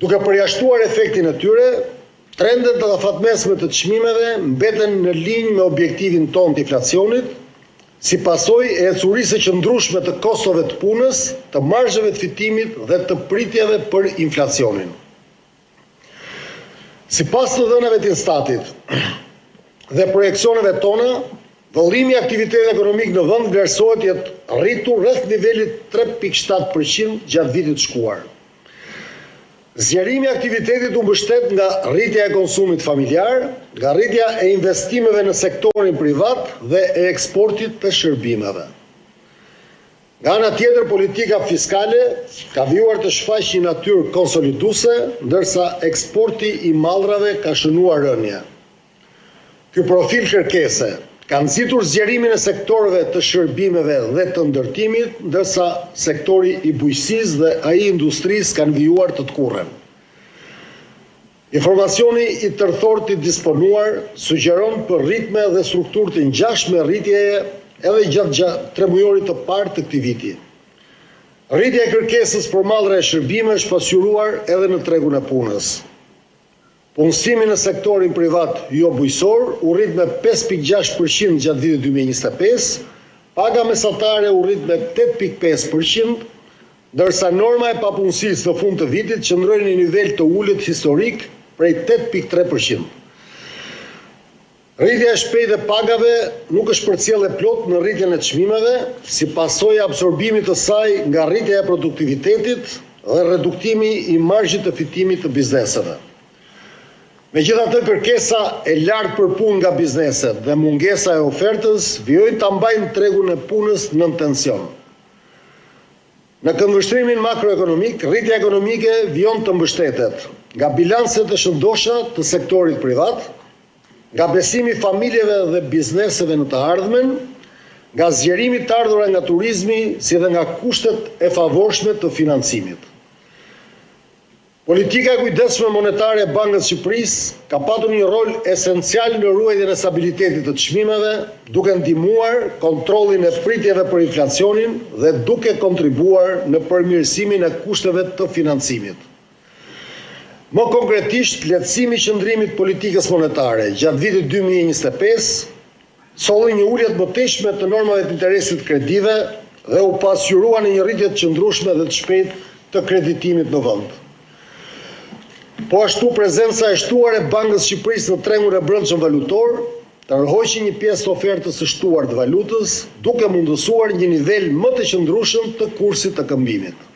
Duke përjashtuar efektin e tyre, trendet të afatmesme të çmimeve mbeten në linjë me objektivin ton të inflacionit, si pasojë e ecurisë së qëndrueshme të kostove të punës, të marzheve të fitimit dhe të pritjeve për inflacionin. Sipas të dhënave të Instatit dhe projeksioneve tona, vëllimi i aktivitetit ekonomik në vend vlerësohet jetë rritur rreth nivelit 3.7% gjatë vitit të shkuar. Zgjerimi i aktivitetit u mbështet nga rritja e konsumit familjar, nga rritja e investimeve në sektorin privat dhe e eksportit të shërbimeve. Nga ana tjetër, politika fiskale ka vijuar të shfaqë një natyrë konsoliduese, ndërsa eksporti i mallrave ka shënuar rënje. Ky profil kërkese ka nxitur zgjerimin e sektorëve të shërbimeve dhe të ndërtimit, ndërsa sektori i bujqësisë dhe ai i industrisë kanë vijuar të kurrën. Informacioni i tërthort i disponuar sugjeron për ritme dhe strukturë të ngjashme rritjeje edhe gjatë tremujorit të parë të këtij viti. Rritja e kërkesës për mallra e shërbime është pasqyruar edhe në tregun e punës. Punësimi në sektorin privat jo bujqësor u rrit me 5.6% gjatë vitit 2025, paga mesatare u rrit me 8.5%, ndërsa norma e papunësisë në fund të vitit qëndroi në nivel të ulët historik prej 8.3%. Rritja e shpejtë e pagave nuk është përcjellë plot në rritjen e çmimeve, si pasojë e absorbimit të saj nga rritja e produktivitetit dhe reduktimi i marzhit të fitimit të bizneseve. Megjithatë, kërkesa e lartë për punë nga bizneset dhe mungesa e ofertës vijojnë ta mbajnë tregun e punës nën tension. Në këndvështrimin makroekonomik, rritja ekonomike vijon të mbështetet nga bilanset e shëndosha të sektorit privat, nga besimi i familjeve dhe bizneseve në të ardhmen, nga zgjerimi të ardhura nga turizmi, si dhe nga kushtet e favorshme të financimit. Politika e kujdesshme monetare e Bankës së Shqipërisë ka patur një rol esencial në ruajtjen e stabilitetit të çmimeve, duke ndihmuar kontrollin e pritjeve për inflacionin dhe duke kontribuar në përmirësimin e kushteve të financimit. Më konkretisht, lehtësimi i qëndrimit politikës monetare gjatë vitit 2025 solli një ulje të mëtejshme të normave të interesit kredive dhe u pasqyrua në një rritje të qëndrueshme dhe të shpejtë të kreditimit në vend. Po ashtu prezenca e shtuar e Bankës së Shqipërisë në tregun e brendshëm valutor tërhoqi një pjesë të ofertës së shtuar të valutës, duke mundësuar një nivel më të qëndrueshëm të kursit të këmbimit.